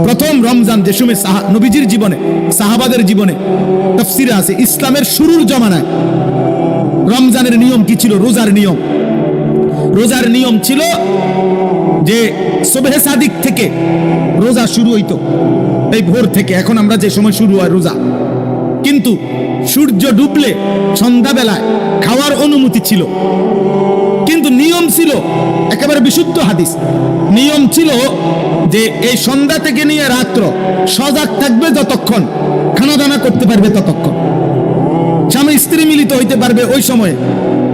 প্রথম রমজান যে সময় নবীজির জীবনে, সাহাবাদের জীবনে তাফসীরে আছে, ইসলামের শুরুর জমানায় রমজানের নিয়ম কি ছিল? রোজার নিয়ম। রোজার নিয়ম ছিল যে সুবহে সাদিক থেকে রোজা শুরু হইতো, এই ভোর থেকে। এখন আমরা যে সময় শুরু হয় রোজা, কিন্তু সূর্য ডুবলে সন্ধ্যাবেলায় খাওয়ার অনুমতি ছিল। কিন্তু নিয়ম ছিল একেবারে বিশুদ্ধ হাদিস, নিয়ম ছিল যে এই সন্ধ্যা থেকে নিয়ে রাত্র সজাগ থাকবে যতক্ষণ, খানা দানা করতে পারবে ততক্ষণ, স্বামী স্ত্রী মিলিত হইতে পারবে ওই সময়ে।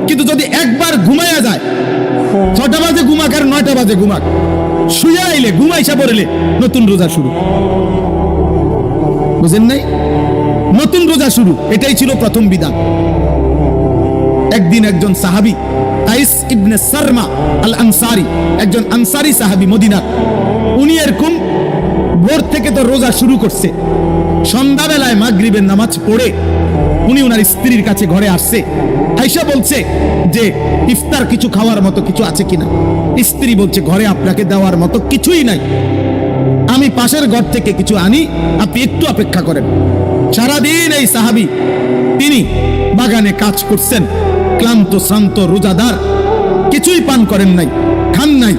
কিন্তু যদি একবার ঘুমাইয়া যায়, 6টা বাজে ঘুমাক আর 9টা বাজে ঘুমাক, শুয়ে আইলে ঘুমাইসা পড়লে নতুন রোজা শুরু। বুঝেন নাই? নতুন রোজা শুরু, এটাই ছিল প্রথম বিধান। একদিন একজন সাহাবী কাইস ইবনে সারমা আল আনসারী, একজন আনসারী সাহাবী মদিনার, উনি এরকম ভোর থেকে তো রোজা শুরু করছে। সন্ধ্যাবেলায় মাগরিবের নামাজ পড়ে উনি ওনার স্ত্রীর কাছে ঘরে আসছে। আয়েশা বলছে যে ইফতার কিছু খাওয়ার মতো কিছু আছে কিনা। স্ত্রী বলছে ঘরে আপনাকে দেওয়ার মতো কিছুই নাই, আমি পাশের ঘর থেকে কিছু আনি, আপনি একটু অপেক্ষা করেন। সারাদিন এই সাহাবী তিনি বাগানে কাজ করছেন, ক্লান্ত শ্রান্ত রোজাদার, কিছুই পান করেন নাই, খান নাই।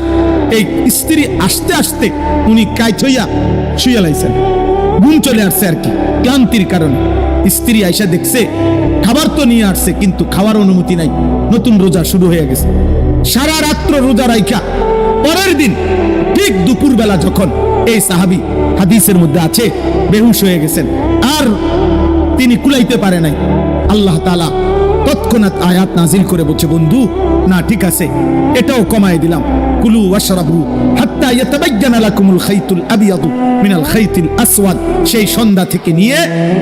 এই স্ত্রী আসতে আসতে উনি কাইত হইয়া শুয়ে লাইছেন, ঘুম চলে আসছে আর কি, ক্লান্তির কারণে। স্ত্রী আইসা দেখছে খাবার তো নিয়ে আসছে, কিন্তু খাওয়ার অনুমতি নাই, নতুন রোজা শুরু হয়ে গেছে। সারা রাত্র রোজা রাইখা পরের দিন ঠিক দুপুর বেলা যখন এই সাহাবী, হাদিসের মধ্যে আছে, বেহুশ হয়ে গেছেন, আর তিনি কুলাইতে পারে নাই, আল্লাহ তাআলা তৎক্ষণাৎ আয়াত নাজিল করে বলছে, বন্ধু না ঠিক আছে, এটাও কমায় দিলাম, কুলু ওয়াশরাবু হাত্তা ইয়াতাবায়্যানা লাকুমুল খাইতুল আবিয়াদু মিনাল খাইতিল আসওয়াদ। সেই সন্ধ্যা থেকে নিয়ে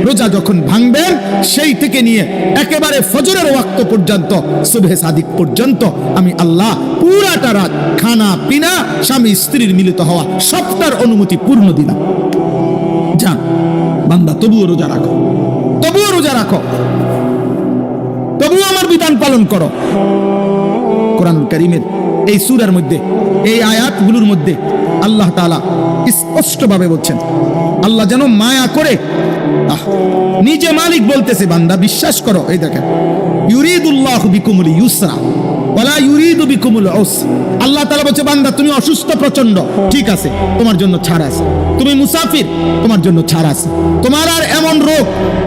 রোজা যখন ভাঙবেন, সেই থেকে নিয়ে একেবারে ফজরের ওয়াক্ত পর্যন্ত, সুবহে সাদিক পর্যন্ত আমি আল্লাহ পুরাটা রাত খানা পিনা, স্বামী স্ত্রীর মিলিত হওয়া সবটার অনুমতি পূর্ণ দিলাম। যান বান্দা, তবুও রোজা রাখো, তবুও রোজা রাখো, তবুও আমার বিধান পালন করো। কোরআন কারীমের এই সূরার মধ্যে, এই আয়াতগুলোর মধ্যে আল্লাহ তাআলা স্পষ্টভাবে বলছেন, আল্লাহ যেন মায়া করে, নিজে মালিক বলতেছে, বান্দা বিশ্বাস করো। এই দেখেন, ইউরিদুল্লাহু বিকুমুল ইউসরা ওয়ালা ইউরিদু বিকুমুল উসরা। আল্লাহ তাআলা বলছে, বান্দা তুমি অসুস্থ প্রচন্ড, ঠিক আছে, তোমার জন্য ছাড় আছে। তুমি মুসাফির, তোমার জন্য ছাড় আছে। তোমার আর এমন রোগ,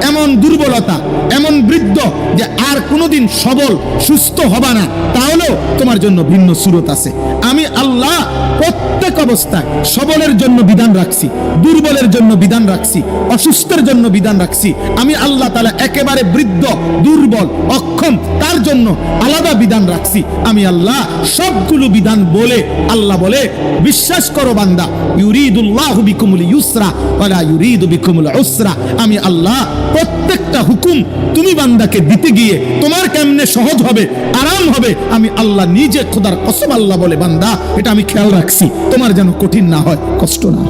এমন দুর্বলতা, এমন বৃদ্ধ যে আর কোনোদিন সবল সুস্থ হবা না, তাহলেও তোমার জন্য ভিন্ন সুরত আছে। আমি আল্লাহ প্রত্যেক অবস্থায় সবলের জন্য বিধান রাখছি, দুর্বলের জন্য বিধান রাখছি, অসুস্থের জন্য বিধান রাখছি। আমি আল্লাহ তাআলা একেবারে বৃদ্ধ, দুর্বল, অক্ষম, তার জন্য আলাদা বিধান রাখছি। আমি আল্লাহ সবগুলো বিধান বলে আল্লাহ বলে, বিশ্বাস করো বান্দা, ইউরিদুল্লাহু বিকুমুল ইউসরা ওয়ালা ইউরিদু বিকুমুল উসরা। আমি আল্লাহ প্রত্যেকটা হুকুম তুমি বান্দাকে দিতে গিয়ে তোমার কেমনে সহজ হবে, আরাম হবে, আমি আল্লাহ নিজে খোদার কসম আল্লাহ বলে, বান্দা এটা আমি খেয়াল রাখছি, তোমার যেন কঠিন না হয়, কষ্ট না,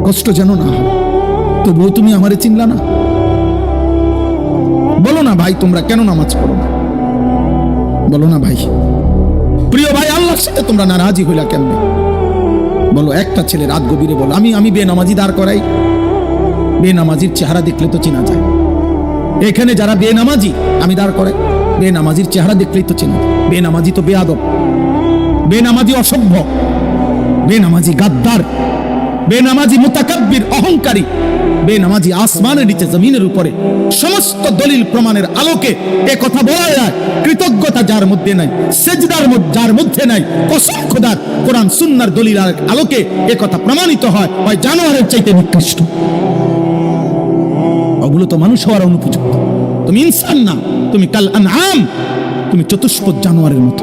কষ্ট যেন না হয়। তবুও তুমি আমারে চিনলা না। বলো না ভাই, তোমরা কেন নামাজ পড়ো না? বলো না ভাই, প্রিয় ভাই, আল্লাহর সাথে তোমরা নারাজি হইলা কেমনে? বলো, একটা ছেলে রাত গভীরে বলো, আমি বেনামাজি দাঁড় করাই। বেনামাজির চেহারা দেখলে তো চেনা যায়। এখানে যারা বেনামাজি আমি দাঁড় করাই, বেনামাজির চেহারা দেখলেই তো চেনা যায়। বেনামাজি তো বেয়াদব, বেনামাজি অসভ্য, বেনামাজি গাদ্দার, বেনামাজি মুতাকাব্বির, অহংকারী, বেনামাজি আসমানের নিচে জমিনের উপরে। সমস্ত দলিল প্রমাণের আলোকে এ কথা বলা যায়, কৃতজ্ঞতা যার মধ্যে নাই, সেজদার যার মধ্যে নাই, কসম খোদার কোরআন সুন্নাহর দলিল আলোকে এ কথা প্রমাণিত হয়, ওই জানোয়ারের চাইতে নিকৃষ্ট। ওগুলো তো মানুষ হওয়ার অনুপযুক্ত। তুমি ইনসান না, তুমি কাল আনআম, তুমি চতুষ্পদ জানোয়ারের মতো,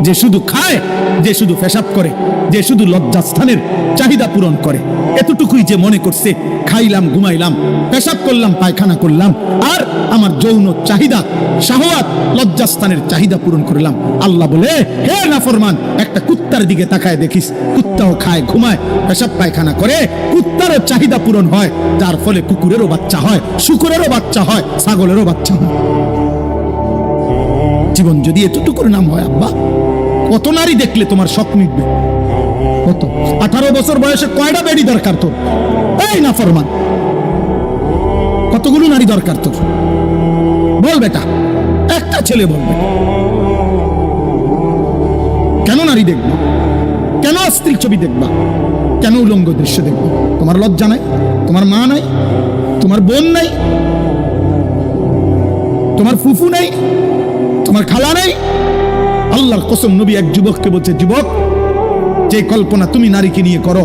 যে শুধু খায়, যে শুধু পেশাব করে, যে শুধু লজ্জাস্থানের চাহিদা পূরণ করে। এতটুকুই যে মনে করছে, খাইলাম, ঘুমাইলাম, পেশাব করলাম, পায়খানা করলাম, আর আমার যৌন চাহিদা, শাহওয়াত, লজ্জাস্থানের চাহিদা পূরণ করলাম। আল্লাহ বলে, হে নাফরমান, একটা কুত্তার দিকে তাকায় দেখিস, কুত্তাও খায়, ঘুমায়, পেশাব পায়খানা করে, কুত্তারও চাহিদা পূরণ হয়, যার ফলে কুকুরেরও বাচ্চা হয়, শুকুরেরও বাচ্চা হয়, ছাগলেরও বাচ্চা হয়। জীবন যদি এতটুকুর নাম হয় আব্বা, কত নারী দেখলে তোমার শখ মিটবে? কত? 18 বছর বয়সে কয়টা বেডি দরকার তোর? এই না ফরমান, কতগুলো নারী দরকার তোর? বল বেটা, একটা ছেলে বলবে। কেন নারী দেখবা? কেন অশ্লীল ছবি দেখবা? কেন উলঙ্গ দৃশ্য দেখবা? তোমার লজ্জা নাই? তোমার মা নাই? তোমার বোন নাই? তোমার ফুফু নাই? তোমার খালা নাই? আল্লাহর কসম, নবী এক যুবককে বলছে, যুবক, যে কল্পনা তুমি নারীকে নিয়ে করো,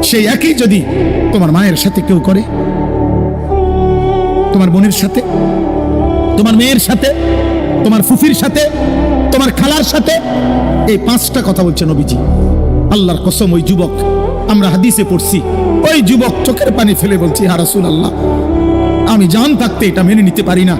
সেই একই যদি তোমার মায়ের সাথে কেউ করে, তোমার বোনের সাথে, তোমার মেয়ের সাথে, তোমার ফুফির সাথে, তোমার খালার সাথে, এই 5টা কথা বলছে নবীজি। আল্লাহর কসম, ওই যুবক, আমরা হাদিসে পড়ছি, ওই যুবক চোখের পানি ফেলে বলছি, ইয়া রাসূলুল্লাহ, আমি জান থাকতে এটা মেনে নিতে পারি না।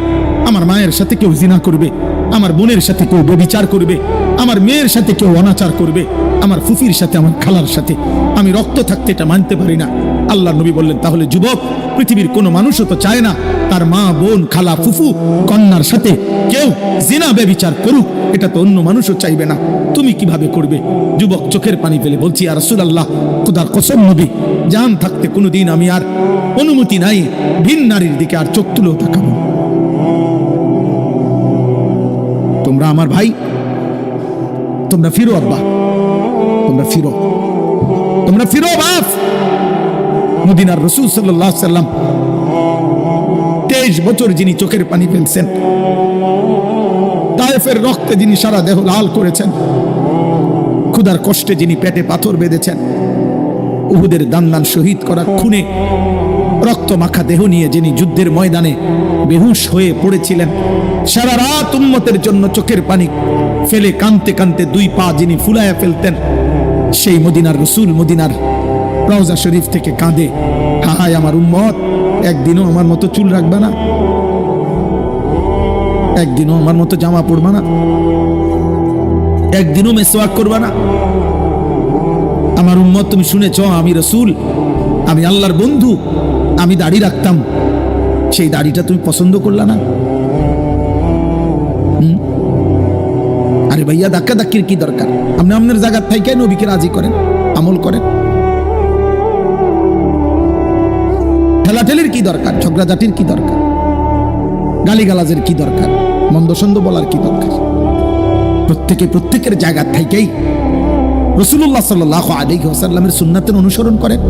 আমার মায়ের সাথে কেউ জিনা করবে, আমার বোনের সাথে কেউ ব্যভিচার করবে, আমার মেয়ের সাথে কেউ অনাচার করবে, আমার ফুফির সাথে, আমার খালার সাথে, আমি রক্ত থাকতে এটা মানতে পারি না। আল্লাহ নবী বললেন, তাহলে যুবক, পৃথিবীর কোনো মানুষও তো চায় না তার মা, বোন, খালা, ফুফু, কন্যার সাথে কেউ জিনা ব্যভিচার করুক, এটা তো অন্য মানুষও চাইবে না, তুমি কিভাবে করবে? যুবক চোখের পানি ফেলে বলছি, ইয়া রাসূলুল্লাহ, খোদার কসম নবী, জান থাকতে কোনোদিন আমি আর অনুমতি নাই ভিন নারীর দিকে আর চোখ তুলেও তাকাবো। তোমরা আমার ভাই, তোমরা ফিরো আব্বা, তোমরা ফিরো, তোমরা ফিরো বাপ। মদিনার রাসূল সাল্লাল্লাহু আলাইহি সাল্লাম 23 বছর যিনি চোখের পানি ফেলছেন, তায়েফের রক্তে যিনি সারা দেহ লাল করেছেন, ক্ষুধার কষ্টে যিনি পেটে পাথর বেঁধেছেন, উহুদের দান শহীদ করা খুনে রক্ত মাখা দেহ নিয়ে যিনি যুদ্ধের ময়দানে বেহুশ হয়ে পড়েছিলেন, সারা রাত উম্মতের জন্য চোখের পানি ফেলে কাঁদতে কাঁদতে 2 পা যিনি ফুলায়া ফেলতেন, সেই মদিনার রাসূল মদিনার রওজা শরীফ থেকে কাঁদে, হায় আমার উম্মত, একদিনও আমার মতো চুল রাখবা না? একদিনও আমার মতো জামা পরবা না? একদিনও মেসওয়াক করবা না? আমার উম্মত, তুমি শুনেছ আমি রাসূল, আমি আল্লাহর বন্ধু, আমি দাড়ি রাখতাম, সেই দাড়িটা তুমি পছন্দ করলা না? আরে ভাইয়া, ধাক্কা ধাক্কির কি দরকার? আপনি আপনার জায়গার থেকে নবীকে রাজি করেন, আমল করেন। ঠেলাঠেলির কি দরকার? ঝগড়াঝাটির কি দরকার? গালিগালাজের কি দরকার? মন্দসন্দ বলার কি দরকার? প্রত্যেকের জায়গা থেকেই রাসূলুল্লাহ সাল্লাল্লাহু আলাইহি ওয়াসাল্লামের সুন্নাতের অনুসরণ করেন,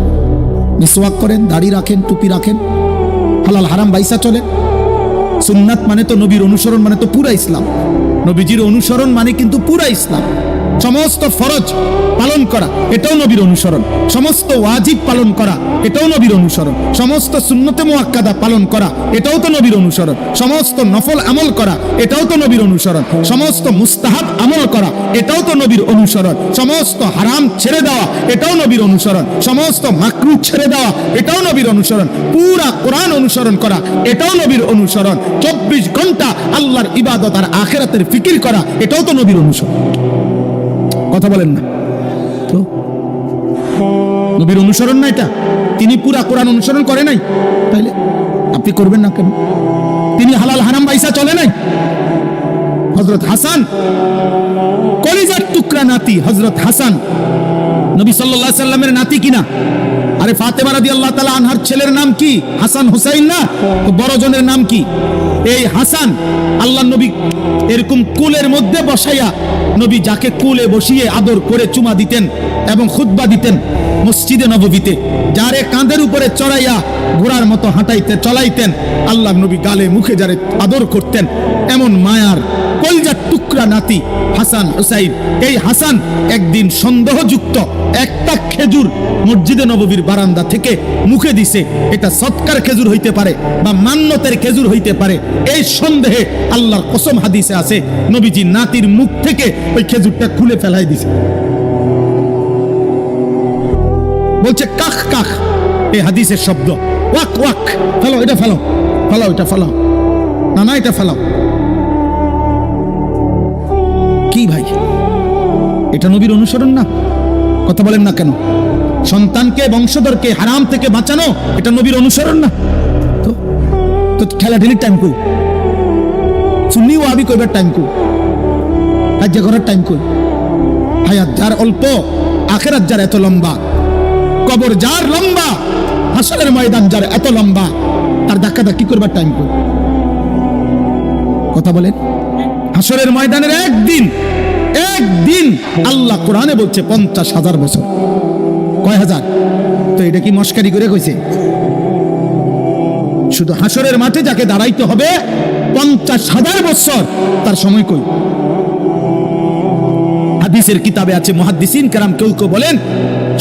মিসওয়াক করেন, দাড়ি রাখেন, টুপি রাখেন, হালাল হারাম বাইসা চলেন। সুন্নাত মানে তো নবীর অনুসরণ, মানে তো পুরা ইসলাম। নবীজির অনুসরণ মানে কিন্তু পুরা ইসলাম। সমস্ত ফরজ পালন করা, এটাও নবীর অনুসরণ। সমস্ত ওয়াজিব পালন করা, এটাও নবীর অনুসরণ। সমস্ত সুন্নতে মুআক্কাদা পালন করা, এটাও তো নবীর অনুসরণ। সমস্ত নফল আমল করা, এটাও তো নবীর অনুসরণ। সমস্ত মুস্তাহাব আমল করা, এটাও তো নবীর অনুসরণ। সমস্ত হারাম ছেড়ে দেওয়া, এটাও নবীর অনুসরণ। সমস্ত মাকরুহ ছেড়ে দেওয়া, এটাও নবীর অনুসরণ। পুরা কোরআন অনুসরণ করা, এটাও নবীর অনুসরণ। 24 ঘন্টা আল্লাহর ইবাদত আর আখিরাতের ফিকির করা, এটাও তো নবীর অনুসরণ। কথা বলেন না তো? নবীর অনুসরণ না এটা? তিনি পুরা কোরআন অনুসরণ করে নাই, তাইলে আপনি করবেন না কেন? তিনি হালাল হারাম বাইসা চলে নাই? হযরত হাসান, কলিজার টুকরা নাতি হযরত হাসান, নবী সাল্লাল্লাহু আলাইহি সাল্লামের নাতি কিনা? আরে ফাতেমা রাদিয়াল্লাহু তাআলা আনহার ছেলের নাম কি? হাসান হুসাইন না? তো বড় জনের নাম কি? এই হাসান। আল্লাহর নবী এরকম কুলের মধ্যে বসাইয়া, নবী যাকে কুলে বসিয়ে আদর করে চুমা দিতেন এবং খুতবা দিতেন মসজিদে নববীতে, যারে কাঁধের উপরে চড়াইয়া ঘোড়ার মতো হাঁটাইতে চলাইতেন, আল্লাহর নবী গালে মুখে যারে আদর করতেন, এমন মায়ার কলিজার টুকরা নাতি হাসান হুসাইন। এই হাসান একদিন সন্দেহযুক্ত একটা খেজুর মসজিদে নববীর বারান্দা থেকে মুখে দিছে। এটা সৎকার খেজুর হইতে পারে বা মান্নতের খেজুর হইতে পারে, এই সন্দেহে আল্লাহর কসম হাদিসে আছে, নবীজি নাতির মুখ থেকে ওই খেজুরটা খুলে ফেলাই দিছে। বলছে কাখ কাখ, এই হাদিসের শব্দ। ওয়াক ওয়াক, ফেলো এটা, ফেলো ফেলো এটা, ফেলো না, না এটা ফেলো। কি ভাই, এটা নবীর অনুসরণ না? কথা বলেন না কেন? সন্তানকে, বংশধরকে হারাম থেকে বাঁচানো, এটা নবীর অনুসরণ না? তো ঠেলাঠেলির টাইম কই? সুন্নি ওয়াহাবি কইবার টাইম কই? কাজ করার টাইম কই? হায়াত যার অল্প, আখিরাত যার এত লম্বা, কবর যার লম্বা, হাসরের ময়দান যার এত লম্বা, তার ধাক্কাধাক্কি করবার টাইম কই? কথা বলেন। হাসরের ময়দানের একদিন আল্লাহ কোরআনে বলছে 50,000 বছর। কয় হাজার? তো এটা কি মস্কারি করে কইছে? শুধু হাসরের মাঠে যাকে দাঁড়াইতে হবে 50,000 বছর, তার সময় কই? হাদিসের কিতাবে আছে, মুহাদ্দিসিন কেরাম কেউ কেউ বলেন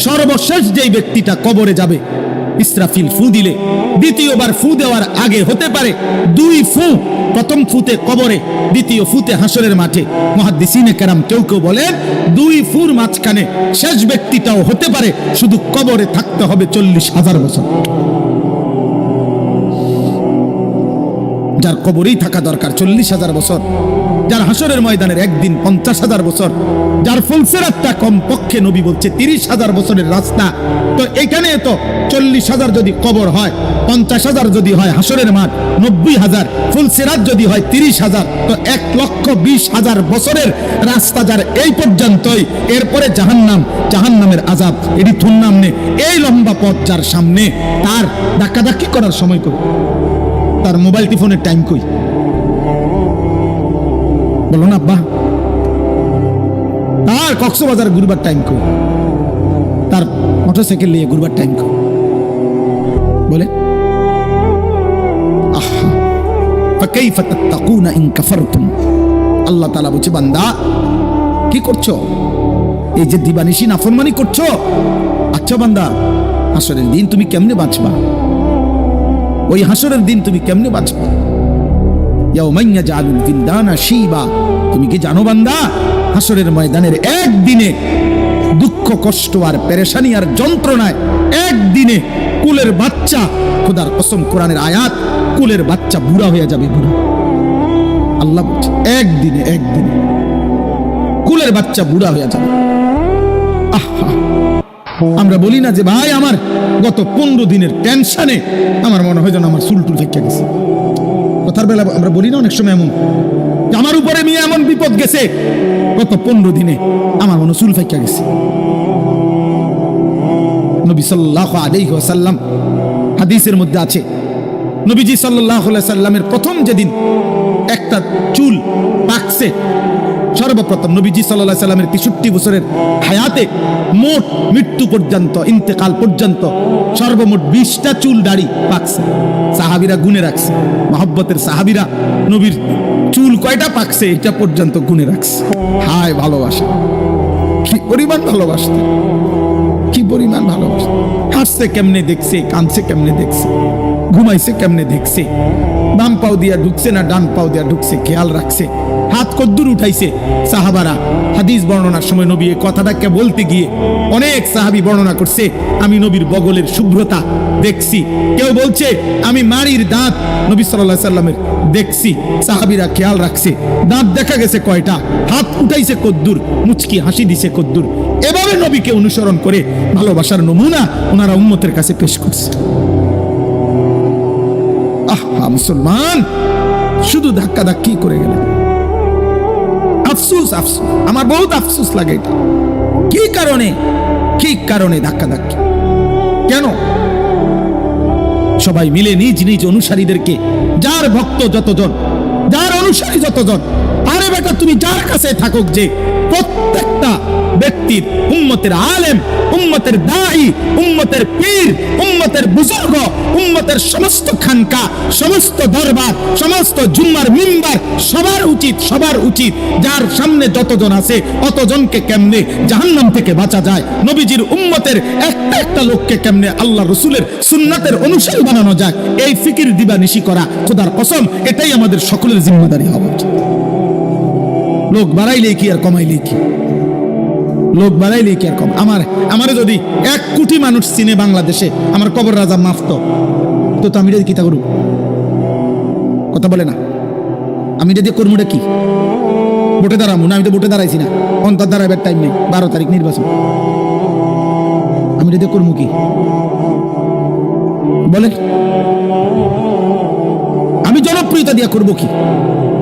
সর্বশেষ যেই ব্যক্তিটা কবরে যাবে, ইসরাফিল ফু দিলে দ্বিতীয়বার ফু দেওয়ার আগে হতে পারে 2 ফু, প্রথম ফুতে কবরে, দ্বিতীয় ফুতে হাসরের মাঠে। মুহাদ্দিসিন কেরাম কেউ কেউ বলেন 2 ফুর মাঝখানে শেষ ব্যক্তিটাও হতে পারে, শুধু কবরে থাকতে হবে 40,000 বছর। যার কবরেই থাকা দরকার 40,000 বছর, যার হাসরের ময়দানের একদিন 50,000 বছর, যার ফুলসিরাতটা কম পক্ষে নবী বলছে 30,000 বছরের রাস্তা। তো এখানে তো 40,000 যদি কবর হয়, 50,000 যদি হয় হাসরের মাঠ, 90,000, ফুলসিরাত যদি হয় 30,000, তো 1,20,000 বছরের রাস্তা যার এই পর্যন্তই। এরপরে জাহান্নামের আযাব, এটি থুন নামনে এই লম্বা পথ যার সামনে, তার ধাক্কাধাক্কি করার সময় কই? তার মোবাইল টিফোনের টাইম কই? বলো না আব্বা। তার কক্সবাজার ঘুরবার টাইম কই? তার মোটরসাইকেল নিয়ে ঘুরবার টাইম কই? বলে আহা ফাকাইফা তাত্তাকুনা ইন কাফারতুম। আল্লাহ তাআলা বলছে, বান্দা কি করছো? এই যে দিবানিশি নাফরমানি করছো, আচ্ছা বান্দা, হাসরের দিন তুমি কেমনে বাঁচবা? ওই হাসরের দিন তুমি কেমনে বাঁচবা? ইয়াউমান ইয়াজআলুল বিলদানা শিবা। তুমি কি জানো বান্দা, হাসরের ময়দানের একদিনে দুঃখ, কষ্ট আর পেরেশানি আর যন্ত্রণায় একদিনে কুলের বাচ্চা, খোদার কসম, কোরআনের আয়াত, কুলের বাচ্চা বুড়া হয়ে যাবে, বুড়া। আল্লাহ বলছে একদিনে কুলের বাচ্চা বুড়া হয়ে যাবে। আহা, আমরা বলি না যে ভাই আমার গত 15 দিনের টেনশনে আমার মনে হয় যেন আমার চুলটুল থেকে গেছে। কথার বেলা আমরা বলি না অনেক সময় এমন, আমার উপরে নিয়ে এমন বিপদ গেছে গত 15 দিনে আমার মনে চুল ফাইকা গেছে। নবী সাল্লাল্লাহু আলাইহি ওয়াসাল্লাম হাদিসের মধ্যে আছে, নবীজি সাল্লাল্লাহু আলাইহি সাল্লামের প্রথম যেদিন একটা চুল পাকছে, সর্বপ্রথম নবীজি সাল্লাল্লাহু আলাইহি সাল্লামের 63 বছরের হায়াতে মোট মৃত্যু পর্যন্ত, ইন্তেকাল পর্যন্ত সর্বমোট 20টা চুল দাড়ি পাকছে। সাহাবীরা গুনে রাখছে, মহব্বতের সাহাবীরা নবীর চুল কয়টা পাকছে এটা পর্যন্ত গুনে রাখছে। হায় ভালোবাসা, কি পরিমাণ ভালোবাসতে, কি পরিমাণ ভালোবাসতে। হাসছে কেমনে দেখছে, কাঁদছে কেমনে দেখছে, ঘুমাইছে কেমনে দেখছে, বাম পাও দিয়া ঢুকছে না ডান পাও দিয়া ঢুকছে খেয়াল রাখছে, হাত কদ্দুর উঠাইছে। সাহাবারা হাদিস বর্ণনার সময় নবী এই কথাটাকে বলতে গিয়ে অনেক সাহাবী বর্ণনা করছে, আমি নবীর বগলের শুভ্রতা দেখছি। কেউ বলছে আমি মাড়ির দাঁত নবী সাল্লাল্লাহু আলাইহি সাল্লামের দেখছি। সাহাবীরা খেয়াল রাখছে দাঁত দেখা গেছে কয়টা, হাত উঠাইছে কদ্দুর, মুচকি হাসি দিছে কদ্দুর। এভাবে নবীকে অনুসরণ করে ভালোবাসার নমুনা ওনারা উম্মতের কাছে পেশ করছে। আহা মুসলমান, শুধু ধাক্কাধাক্কি করে গেলেন। আফসোস, আফসোস, আমার বহুত আফসোস লাগে এটা। কি কারণে ধাক্কাধাক্কি? কেন? সবাই মিলে নিজ নিজ অনুসারীদেরকে, যার ভক্ত যতজন, যার অনুসারী যতজন, আরে বেটা তুমি যার কাছে থাকুক, যে প্রত্যেকটা ব্যক্তির, উম্মতের আলেম, উম্মতের দাঈ, উম্মতের পীর, উম্মতের বুজুর্গ, উম্মতের সমস্ত খানকা, সমস্ত দরবার, সমস্ত জুম্মার মিম্বার, সবার উচিত যার সামনে যতজন আছে অতজনকে কেমনে জাহান্নাম থেকে বাঁচা যায়, নবীজির উম্মতের একটা লোককে কেমনে আল্লাহ রসুলের সুন্নাতের অনুসারী বানানো যায়, এই ফিকির দিবানিশি করা, খোদার কসম এটাই আমাদের সকলের জিম্মাদারি হওয়া উচিত। লোক বাড়াইলে কি আর কমাইলে কি? লোক বাড়াইলে কি আর কম? আমার যদি 1 কোটি মানুষ চিনে বাংলাদেশে, আমার কবর রাজা মাফত তো আমি যদি কিতা করব? কথা বলে না, আমি যদি করবো কি? ভোটে দাঁড়াবো না? আমি তো ভোটে দাঁড়াইছি না, অন্তর দাঁড়াবার টাইম নেই, 12 তারিখ নির্বাচন, আমি যদি করবো কি বলে? আমি জনপ্রিয়তা দিয়া করবো কি?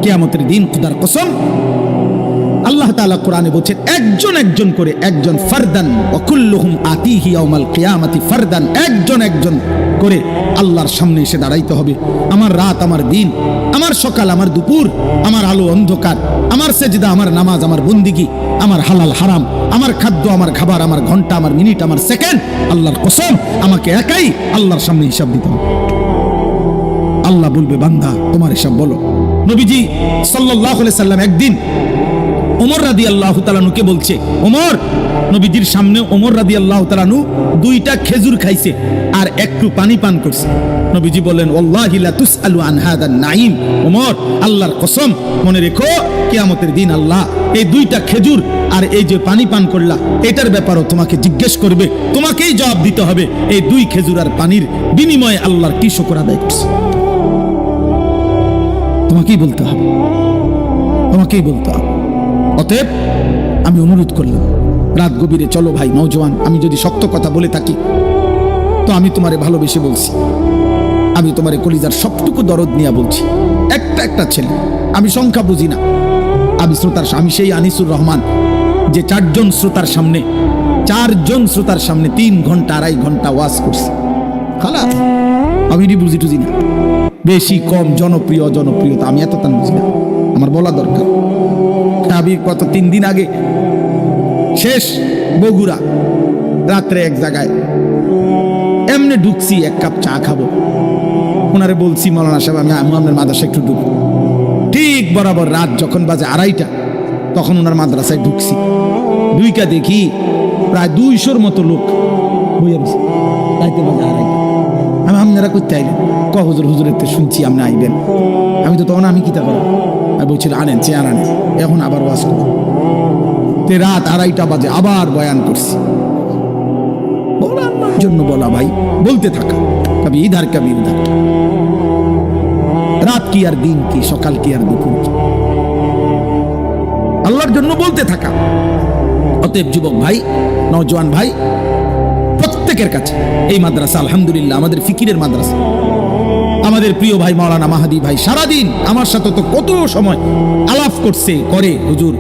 কিয়ামতের দিন খোদার কসম আল্লাহ তাআলা কোরআনে বলছেন একজন একজন করে, একজন ফারদান ওয়া কুল্লুহুম আতিহি ইয়াউমাল কিয়ামাতি ফারদান, একজন একজন করে আল্লাহর সামনে এসে দাঁড়াইতে হবে। আমার রাত, আমার দিন, আমার সকাল, আমার দুপুর, আমার আলো অন্ধকার, আমার সেজদা, আমার নামাজ, আমার বন্দিগি, আমার হালাল হারাম, আমার খাদ্য, আমার খাবার, আমার ঘন্টা, আমার মিনিট, আমার সেকেন্ড, আল্লাহর কসম আমাকে একাই আল্লাহর সামনে হিসাব দিতে হবে। আল্লাহ বলবে বান্দা তোমার হিসাব বলো। নবীজি সাল্লাল্লাহু আলাইহি সাল্লাম একদিন ওমর রাদিয়াল্লাহু তাআলা নুকে বলছে, ওমর, নবীজির সামনে ওমর রাদিয়াল্লাহু তাআলা নু 2টা খেজুর খাইছে আর একটু পানি পান করছে। নবীজি বলেন ওয়াল্লাহি লা তুসআলু আন হাদান নাঈম, ওমর আল্লাহর কসম মনে রেখো কিয়ামতের দিন আল্লাহ এই 2টা খেজুর আর এই যে পানি পান করলা এটার ব্যাপারও তোমাকে জিজ্ঞেস করবে, তোমাকেই জবাব দিতে হবে এই 2 খেজুর আর পানির বিনিময়ে আল্লাহর কি শুকর আদায় করছে। তোমাকেই বলতে হবে, তোমাকেই বলতে হবে। অতএব আমি অনুরোধ করলাম রাত গভীরে, চলো ভাই নওজোয়ান, আমি যদি সত্য কথা বলে থাকি তো আমি তোমারে ভালোবেসে বলছি, আমি তোমারে কলিজার সবটুকু দরদ নিয়ে বলছি। একটা একটা ছেলে, আমি সংখ্যা বুঝি না, আমি শ্রোতার, আমি সেই আনিসুর রহমান যে 4জন শ্রোতার সামনে 3 ঘন্টা 2.5 ঘন্টা ওয়াজ করছি। খালা আমি বুঝি টুঝি না, বেশি কম জনপ্রিয় জনপ্রিয়তা আমি এত তান বুঝি না, আমার বলা দরকার। আমি কত 3 দিন আগে শেষ বগুড়া, রাত্রে এক জায়গায় এমনি ঢুকছি, 1 কাপ চা খাবো, ওনারে বলছি মৌলানা সাহেব আমি আপনার মাদ্রাসায় একটু ঢুকবো। ঠিক বরাবর রাত যখন বাজে 2:30 তখন ওনার মাদ্রাসায় ঢুকছি, ঢুইকা দেখি প্রায় 200-র মতো লোক বইয়া রয়েছে। রাইতে বাজে 2:30, আমি আপনারা করতে আইলেন ক হুজুর, হুজুরের তো শুনছি আপনি আইবেন। আমি তো তখন আমি কিতা করব, আমি বলছিল আনেন চেয়ার আনেন, এখন আবার ওয়াজ করব। তে রাত 2:30 বাজে আবার বয়ান করছি। বলার জন্য বলা ভাই, বলতে থাকা, কবি ইধার কবি উধার, রাত কি আর দিন কি, সকাল কি আর দুপুর কি, আল্লাহর জন্য বলতে থাকা। অতএব যুবক ভাই, নওজোয়ান ভাই, প্রত্যেকের কাছে এই মাদ্রাসা আলহামদুলিল্লাহ আমাদের ফিকিরের মাদ্রাসা। আমাদের প্রিয় ভাই মাওলানা মাহাদি ভাই সারাদিন আমার সাথে তো কত সময় আলাপ করছে, করে হুজুর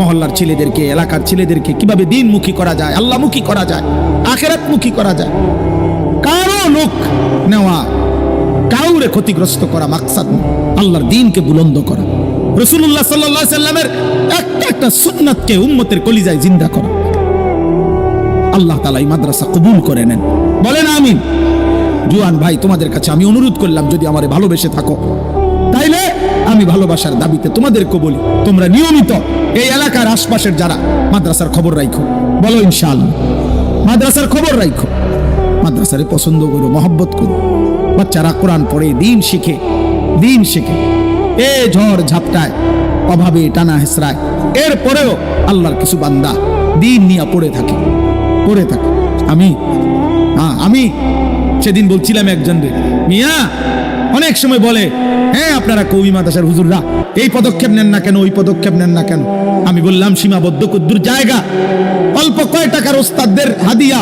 মহল্লার ছেলেদেরকে, এলাকার ছেলেদেরকে কিভাবে দিনমুখী করা যায়, আল্লাহমুখী করা যায়, আখিরাতমুখী করা যায়। কারো লোক নেওয়া, কাউরে ক্ষতিগ্রস্ত করা মাকসাদ না, আল্লাহর দ্বীনকে বুলন্দ করা, রাসূলুল্লাহ সাল্লাল্লাহু আলাইহি সাল্লামের একটা একটা সুন্নাতকে উম্মতের কলিজায় জিন্দা করা। আল্লাহ তাআলা এই মাদ্রাসা কবুল করে নেন, বলেন আমিন। জুয়ান ভাই তোমাদের কাছে আমি অনুরোধ করলাম, যদি আমারে ভালোবেসে থাকো তাইলে আমি ভালোবাসার দাবিতে তোমাদেরকে বলি, তোমরা নিয়মিত এই এলাকার আশপাশের যারা মাদ্রাসার খবর রাখো, বলো ইনশাআল্লাহ মাদ্রাসার খবর রাখো, মাদ্রাসারে পছন্দ করো, মহব্বত করো। বাচ্চারা কোরআন পড়ে, দিন শিখে, দিন শিখে, এ ঝড় ঝাপটায়, অভাবে টানা হেসরায়, এরপরেও আল্লাহর কিছু বান্দা দিন নিয়ে পড়ে থাকে। আমি সেদিন বলছিলাম একজন রে, মিয়া অনেক সময় বলে, হ্যাঁ আপনারা কওমি মাদ্রাসার হুজুররা এই পদক্ষেপ নেন না কেন, ওই পদক্ষেপ নেন না কেন। আমি বললাম সীমাবদ্ধ কদ্দুর জায়গা, অল্প কয় টাকার ওস্তাদদের হাদিয়া,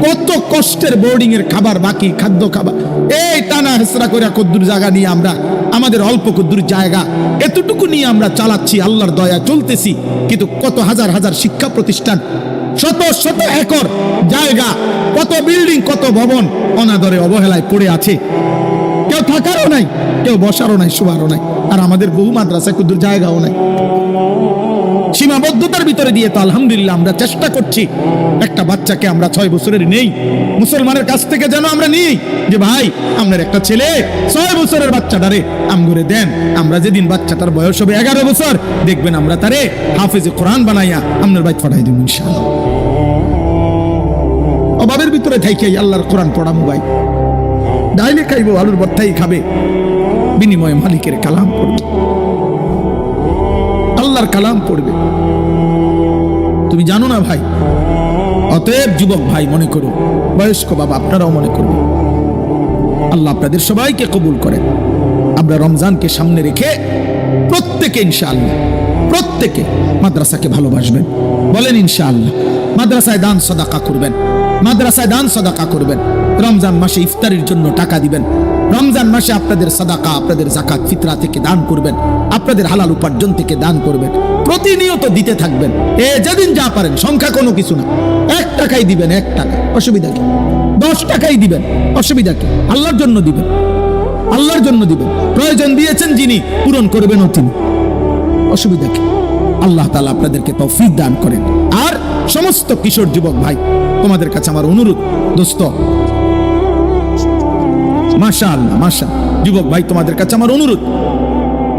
কত কষ্টের বোর্ডিং এর খাবার, বাকি খাদ্য খাবার, এই টানা হেসরা করে কদ্দুর জায়গা নিয়ে আমরা, আমাদের অল্প কদ্দুর জায়গা এতটুকু নিয়ে আমরা চালাচ্ছি, আল্লাহর দয়া চলতেছি। কিন্তু কত হাজার হাজার শিক্ষা প্রতিষ্ঠান, শত শত একর জায়গা, কত বিল্ডিং, কত ভবন অনাদরে অবহেলায় পড়ে আছে, কেউ থাকারও নাই, কেউ বসারও নাই, শোয়ারও নাই। আর আমাদের বহু মাদ্রাসায় কদ্দুর জায়গাও নাই। সীমাবদ্ধতার ভিতরে দিয়ে তো আলহামদুলিল্লাহ আমরা চেষ্টা করছি, একটা বাচ্চাকে আমরা 6 বছরের নেই, মুসলমানের কাছ থেকে যেন আমরা নিই যে ভাই আপনার একটা ছেলে 6 বছরের বাচ্চাটারে আমগরে দেন, আমরা যেদিন বাচ্চাটার বয়স হবে 11 বছর দেখবেন আমরা তারে হাফেজে কোরআন বানাইয়া আপনার বাইত পাঠাই দেব ইনশাআল্লাহ। অভাবের ভিতরে থাইকেই আল্লাহর কোরআন পড়ামু ভাই, ডাইলে খাইবো, আলুর ভর্তাই খাবে, বিনিময়ে মালিকের কালাম পড়বে, আল্লাহর কালাম পড়বে। তুমি জানো না ভাই। অতএব যুবক ভাই মনে করো, বয়স্ক বাবা আপনারাও মনে করবেন, আল্লাহ আপনাদের সবাইকে কবুল করেন। আমরা রমজানকে সামনে রেখে প্রত্যেকে ইনশাআল্লাহ, প্রত্যেকে মাদ্রাসাকে ভালোবাসবেন, বলেন ইনশাআল্লাহ। মাদ্রাসায় দান সদাকা করবেন, মাদ্রাসায় দান সদাকা করবেন, রমজান মাসে ইফতারির জন্য টাকা দিবেন, রমজান মাসে আপনাদের সাদাকা, আপনাদের যাকাত ফিতরা থেকে দান করবেন, আপনাদের হালাল উপার্জন থেকে দান করবেন, প্রতিনিয়ত দিতে থাকবেন। যেদিন যা পারেন, সংখ্যা কোনো কিছু না, 1 টাকাই দিবেন, 1 টাকা, অসুবিধা কি? 10 টাকাই দিবেন, অসুবিধা কি? আল্লাহর জন্য দিবেন, আল্লাহর জন্য দিবেন। প্রয়োজন দিয়েছেন যিনি, পূরণ করবেন তিনি, অসুবিধা কি? আল্লাহ তাআলা আপনাদেরকে তৌফিক দান করেন। আর সমস্ত কিশোর যুবক ভাই, তোমাদের কাছে আমার অনুরোধ, দোস্ত, মাশাআল্লাহ, মাশাআল্লাহ, যুবক ভাই, তোমাদের কাছে আমার অনুরোধ,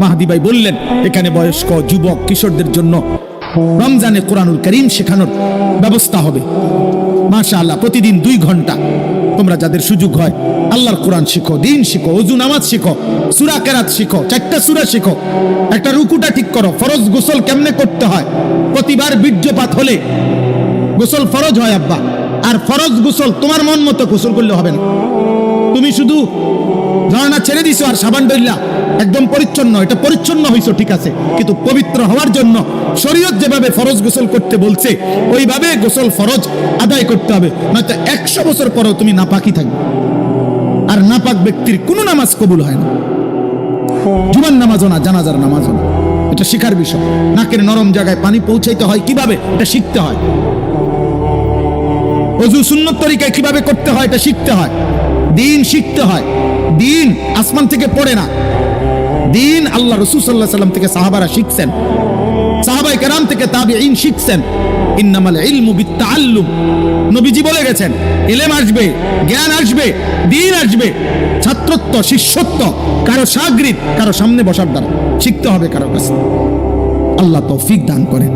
মাহদি ভাই বললেন এখানে বয়স্ক যুবক কিশোরদের জন্য রমজানে কোরআনুল কারীম শেখানোর ব্যবস্থা হবে। মাশাআল্লাহ, প্রতিদিন 2 ঘন্টা তোমরা যাদের সুযোগ হয় আল্লাহর কোরআন শিখো, দিন শিখো, ওযু নামাজ শিখো, সূরা কেরাত শিখো, 4টা সূরা শিখো, একটা রুকুটা ঠিক করো, ফরজ গোসল কেমনে করতে হয়, প্রতিবার বীর্যপাত হলে গোসল ফরজ হয় আব্বা। আর ফরজ গোসল তোমার মন মতো গোসল করলে হবে না। তুমি শুধু ঝর্ণা ছেড়ে দিছো আর সাবান ডইলা একদম পরিচ্ছন্ন, এটা পরিচ্ছন্ন হইছো ঠিক আছে, কিন্তু পবিত্র হওয়ার জন্য শরীয়ত যেভাবে ফরজ গোসল করতে বলছে ওইভাবে গোসল ফরজ আদায় করতে হবে, নয়তো 100 বছর পরেও তুমি নাপাকি থাকবে। আর নাপাক ব্যক্তির কোনো নামাজ কবুল হয় না, জুমার নামাজও না, জানাজার নামাজও না। এটা শিখার বিষয়। নাকের নরম জায়গায় পানি পৌঁছাইতে হয় কিভাবে, এটা শিখতে হয়। ওযু সুন্নত তরিকায় কিভাবে করতে হয়, এটা শিখতে হয়। দিন শিখতে হয়। দিন আসমান থেকে পড়ে না, দিন আল্লাহ রাসূল সাল্লাল্লাহু আলাইহি ওয়াসাল্লাম থেকে সাহাবারা শিখছেন, সাহাবায়ে কেরাম থেকে তাবিঈন শিখছেন। ইন্নামাল ইলমু বিত্তাআল্লুম, নবীজি বলে গেছেন, ইলম আসবে, জ্ঞান আসবে, দিন আসবে, ছাত্রত্ব, শিষ্যত্ব কারো শাগরিদ, কারো সামনে বসার দ্বারা শিখতে হবে কারো কাছে। আল্লাহ তৌফিক দান করেন।